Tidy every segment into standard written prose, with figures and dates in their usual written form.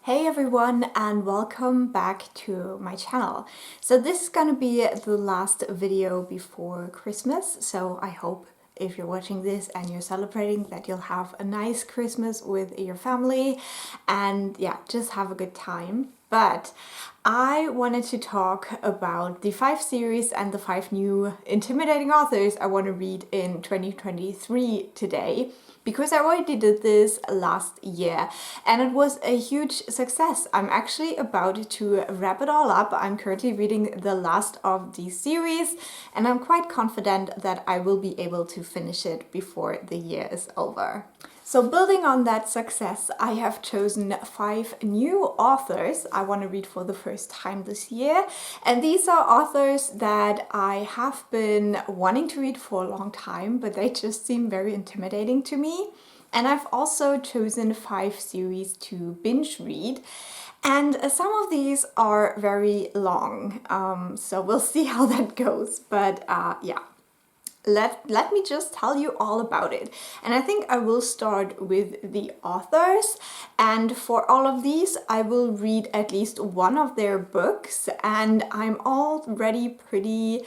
Hey everyone, and welcome back to my channel. So this is gonna be the last video before Christmas, so I hope if you're watching this and you're celebrating that you'll have a nice Christmas with your family and yeah, just have a good time. But I wanted to talk about the 5 series and the 5 new intimidating authors I want to read in 2023 today, because I already did this last year and it was a huge success. I'm actually about to wrap it all up. I'm currently reading the last of the series and I'm quite confident that I will be able to finish it before the year is over. So building on that success, I have chosen 5 new authors I want to read for the first time this year. And these are authors that I have been wanting to read for a long time, but they just seem very intimidating to me. And I've also chosen 5 series to binge read. And some of these are very long, so we'll see how that goes. But yeah. Let me just tell you all about it. And I think I will start with the authors, and for all of these I will read at least one of their books, and I'm already pretty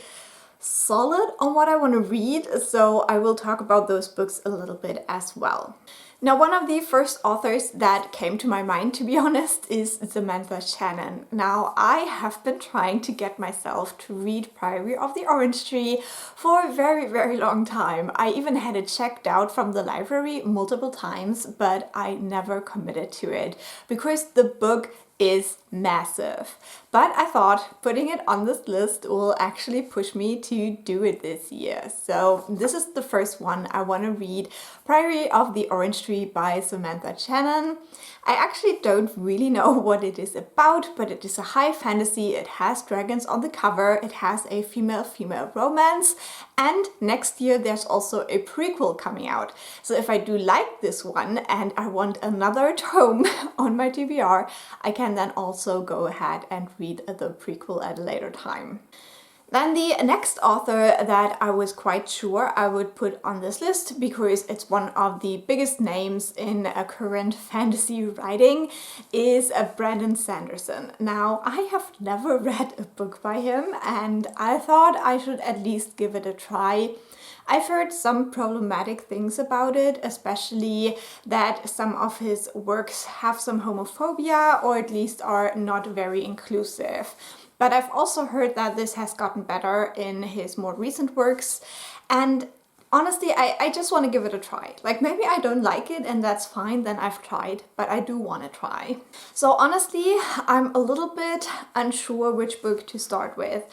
solid on what I want to read, so I will talk about those books a little bit as well. Now, one of the first authors that came to my mind, to be honest, is Samantha Shannon. Now, I have been trying to get myself to read Priory of the Orange Tree for a very, very long time. I even had it checked out from the library multiple times, but I never committed to it because the book is massive. But I thought putting it on this list will actually push me to do it this year. So this is the first one I want to read, Priory of the Orange Tree by Samantha Shannon. I actually don't really know what it is about, but it is a high fantasy. It has dragons on the cover, it has a female-female romance, and next year there's also a prequel coming out. So if I do like this one and I want another tome on my TBR, I can then also go ahead and read the prequel at a later time. Then the next author that I was quite sure I would put on this list, because it's one of the biggest names in current fantasy writing, is Brandon Sanderson. Now, I have never read a book by him and I thought I should at least give it a try. I've heard some problematic things about it, especially that some of his works have some homophobia or at least are not very inclusive. But I've also heard that this has gotten better in his more recent works, and honestly, I just want to give it a try. Like, maybe I don't like it and that's fine, then I've tried, but I do want to try. So honestly, I'm a little bit unsure which book to start with.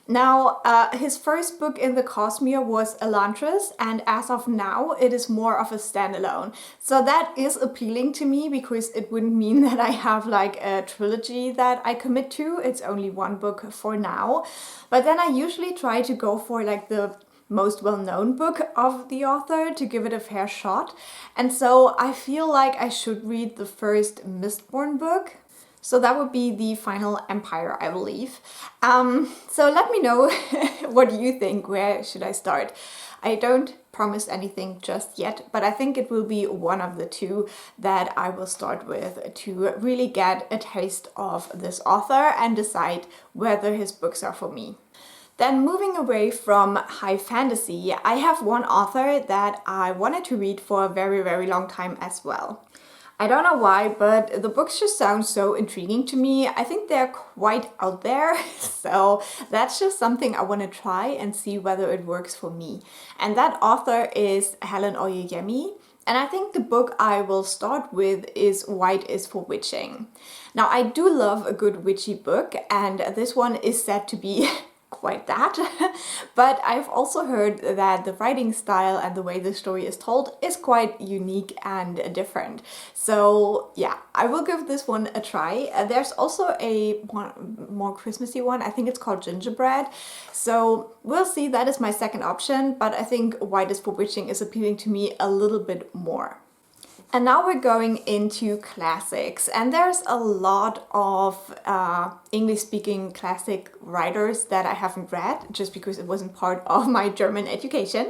Now, his first book in the Cosmere was Elantris, and as of now, it is more of a standalone. So that is appealing to me because it wouldn't mean that I have like a trilogy that I commit to. It's only one book for now. But then I usually try to go for like the most well-known book of the author to give it a fair shot. And so I feel like I should read the first Mistborn book. So that would be The Final Empire, I believe. So let me know what you think. Where should I start? I don't promise anything just yet, but I think it will be one of the two that I will start with to really get a taste of this author and decide whether his books are for me. Then moving away from high fantasy, I have one author that I wanted to read for a very, very long time as well. I don't know why, but the books just sound so intriguing to me. I think they're quite out there, so that's just something I want to try and see whether it works for me. And that author is Helen Oyeyemi, and I think the book I will start with is White is for Witching. Now, I do love a good witchy book, and this one is said to be quite that, but I've also heard that the writing style and the way the story is told is quite unique and different. So yeah, I will give this one a try. There's also a more Christmassy one, I think it's called Gingerbread, so we'll see. That is my second option, but I think White is for Witching is appealing to me a little bit more. And now we're going into classics, and there's a lot of English-speaking classic writers that I haven't read just because it wasn't part of my German education.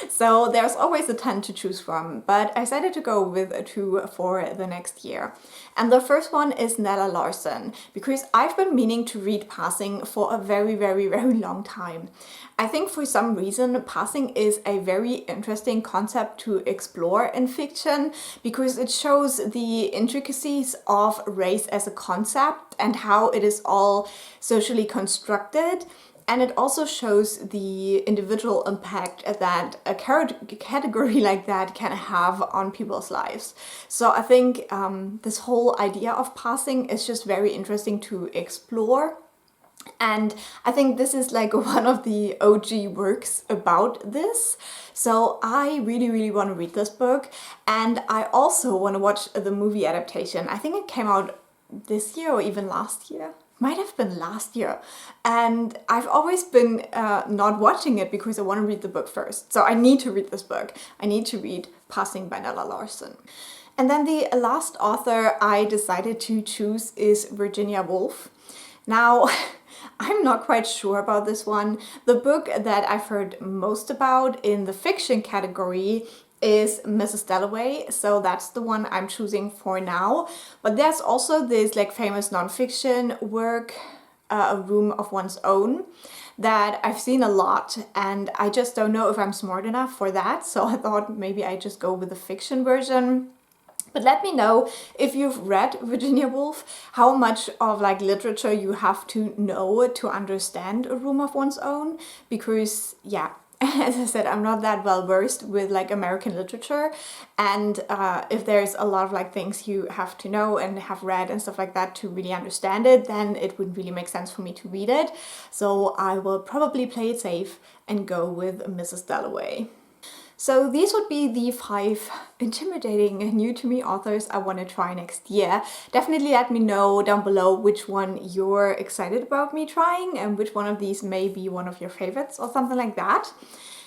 So there's always a ton to choose from, but I decided to go with two for the next year. And the first one is Nella Larsen, because I've been meaning to read Passing for a very, very, very long time. I think for some reason Passing is a very interesting concept to explore in fiction because it shows the intricacies of race as a concept and how it is all socially constructed. And it also shows the individual impact that a category like that can have on people's lives. So I think this whole idea of passing is just very interesting to explore. And I think this is like one of the OG works about this. So I really, really want to read this book. And I also want to watch the movie adaptation. I think it came out this year or even last year. Might have been last year. And I've always been not watching it because I want to read the book first. So I need to read this book. I need to read Passing by Nella Larsen. And then the last author I decided to choose is Virginia Woolf. Now, I'm not quite sure about this one. The book that I've heard most about in the fiction category is Mrs. Dalloway, so that's the one I'm choosing for now. But there's also this like famous nonfiction work, A Room of One's Own, that I've seen a lot, and I just don't know if I'm smart enough for that, so I thought maybe I just go with the fiction version. But let me know if you've read Virginia Woolf, how much of like literature you have to know to understand A Room of One's Own, because yeah, as I said, I'm not that well versed with like American literature, and if there's a lot of like things you have to know and have read and stuff like that to really understand it, then it wouldn't really make sense for me to read it. So I will probably play it safe and go with Mrs. Dalloway. So these would be the 5 intimidating new to me authors I want to try next year. Definitely let me know down below which one you're excited about me trying and which one of these may be one of your favorites or something like that.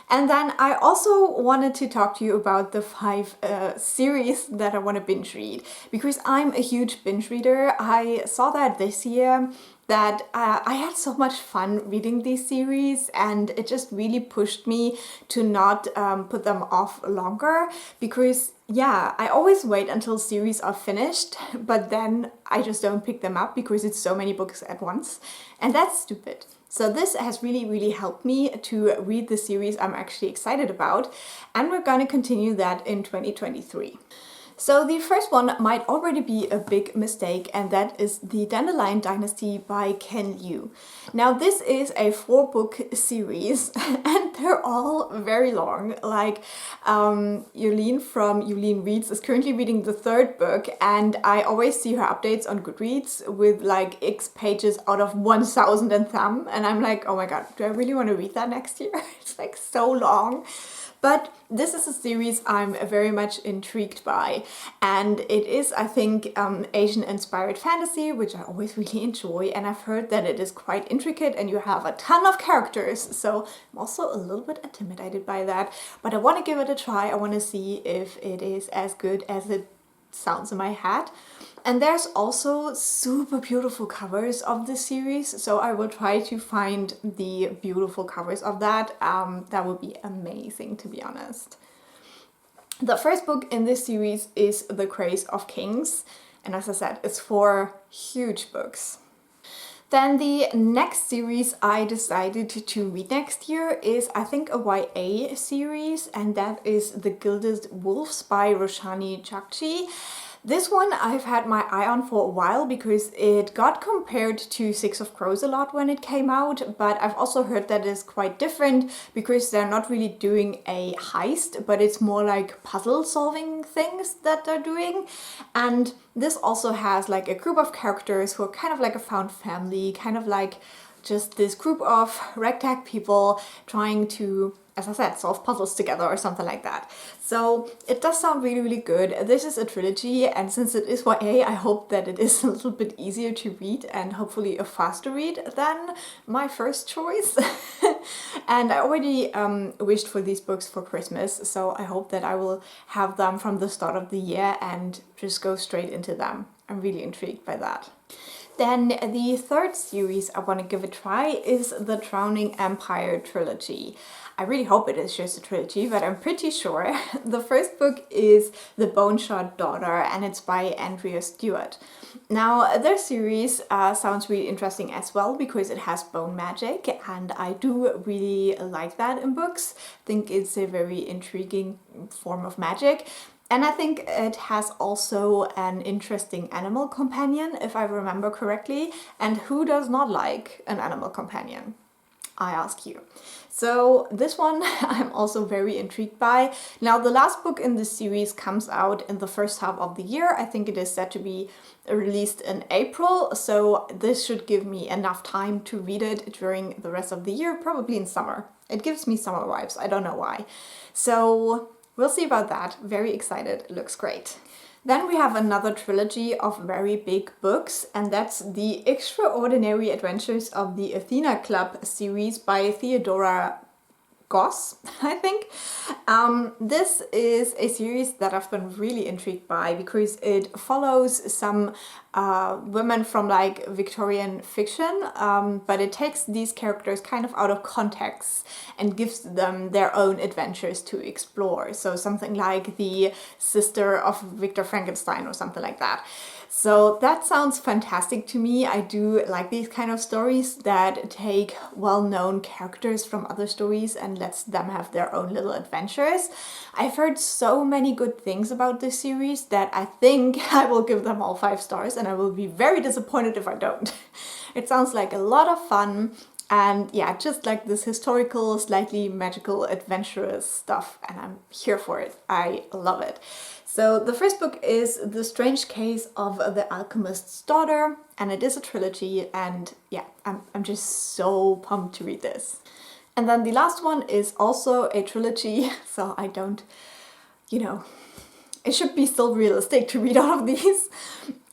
And then I also wanted to talk to you about the 5 series that I want to binge read, because I'm a huge binge reader. I saw that this year that I had so much fun reading these series, and it just really pushed me to not put them off longer, because yeah, I always wait until series are finished, but then I just don't pick them up because it's so many books at once, and that's stupid. So this has really, really helped me to read the series I'm actually excited about, and we're gonna continue that in 2023. So the first one might already be a big mistake, and that is the Dandelion Dynasty by Ken Liu. Now this is a 4-book series and they're all very long. Like Yulene from Yulene Reads is currently reading the 3rd book, and I always see her updates on Goodreads with like X pages out of 1000 and thumb, and I'm like, oh my god, do I really want to read that next year? It's like so long. But this is a series I'm very much intrigued by, and it is, I think, Asian-inspired fantasy, which I always really enjoy, and I've heard that it is quite intricate and you have a ton of characters, so I'm also a little bit intimidated by that, but I want to give it a try. I want to see if it is as good as it sounds in my head. And there's also super beautiful covers of this series, so I will try to find the beautiful covers of that. That would be amazing, to be honest. The first book in this series is The Craze of Kings, and as I said, it's 4 huge books. Then the next series I decided to read next year is, I think, a YA series, and that is The Gilded Wolves by Roshani Chokshi. This one I've had my eye on for a while because it got compared to Six of Crows a lot when it came out, but I've also heard that it's quite different because they're not really doing a heist, but it's more like puzzle solving things that they're doing. And this also has like a group of characters who are kind of like a found family, kind of like just this group of ragtag people trying to as I said, solve puzzles together or something like that. So it does sound really, really good. This is a trilogy, and since it is YA, I hope that it is a little bit easier to read and hopefully a faster read than my first choice. And I already wished for these books for Christmas, so I hope that I will have them from the start of the year and just go straight into them. I'm really intrigued by that. Then the third series I want to give a try is the Drowning Empire trilogy. I really hope it is just a trilogy, but I'm pretty sure. The first book is The Bone-Shot Daughter, and it's by Andrea Stewart. Now, their series sounds really interesting as well because it has bone magic, and I do really like that in books. I think it's a very intriguing form of magic. And I think it has also an interesting animal companion, if I remember correctly. And who does not like an animal companion? I ask you. So this one I'm also very intrigued by. Now, the last book in this series comes out in the first half of the year. I think it is set to be released in April, so this should give me enough time to read it during the rest of the year, probably in summer. It gives me summer vibes, I don't know why. So we'll see about that. Very excited, it looks great. Then we have another trilogy of very big books, and that's The Extraordinary Adventures of the Athena Club series by Theodora Goss, I think. This is a series that I've been really intrigued by because it follows some women from like Victorian fiction, but it takes these characters kind of out of context and gives them their own adventures to explore. So something like the sister of Victor Frankenstein or something like that. So that sounds fantastic to me. I do like these kind of stories that take well-known characters from other stories and lets them have their own little adventures. I've heard so many good things about this series that I think I will give them all 5 stars, and I will be very disappointed if I don't. It sounds like a lot of fun. And yeah, just like this historical, slightly magical, adventurous stuff, and I'm here for it. I love it. So the first book is The Strange Case of the Alchemist's Daughter, and it is a trilogy, and yeah, I'm just so pumped to read this. And then the last one is also a trilogy, so I don't, it should be still realistic to read all of these.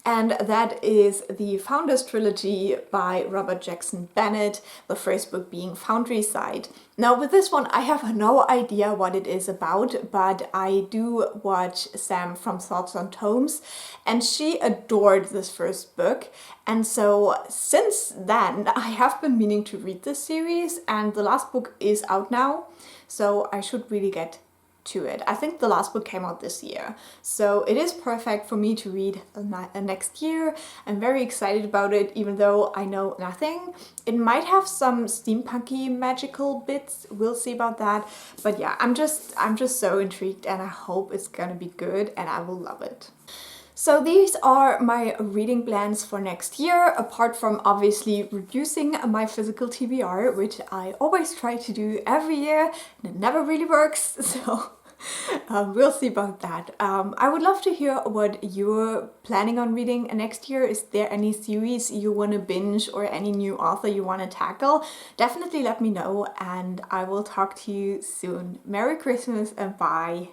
And that is the Founders Trilogy by Robert Jackson Bennett, the first book being Foundryside. Now with this one I have no idea what it is about, but I do watch Sam from Thoughts on Tomes, and she adored this first book. And so since then I have been meaning to read this series, and the last book is out now, so I should really get to it. I think the last book came out this year, so it is perfect for me to read next year. I'm very excited about it, even though I know nothing. It might have some steampunky magical bits, we'll see about that, but yeah, I'm just so intrigued, and I hope it's gonna be good and I will love it. So these are my reading plans for next year, apart from obviously reducing my physical TBR, which I always try to do every year, and it never really works, so we'll see about that. I would love to hear what you're planning on reading next year. Is there any series you want to binge or any new author you want to tackle? Definitely let me know, and I will talk to you soon. Merry Christmas and bye!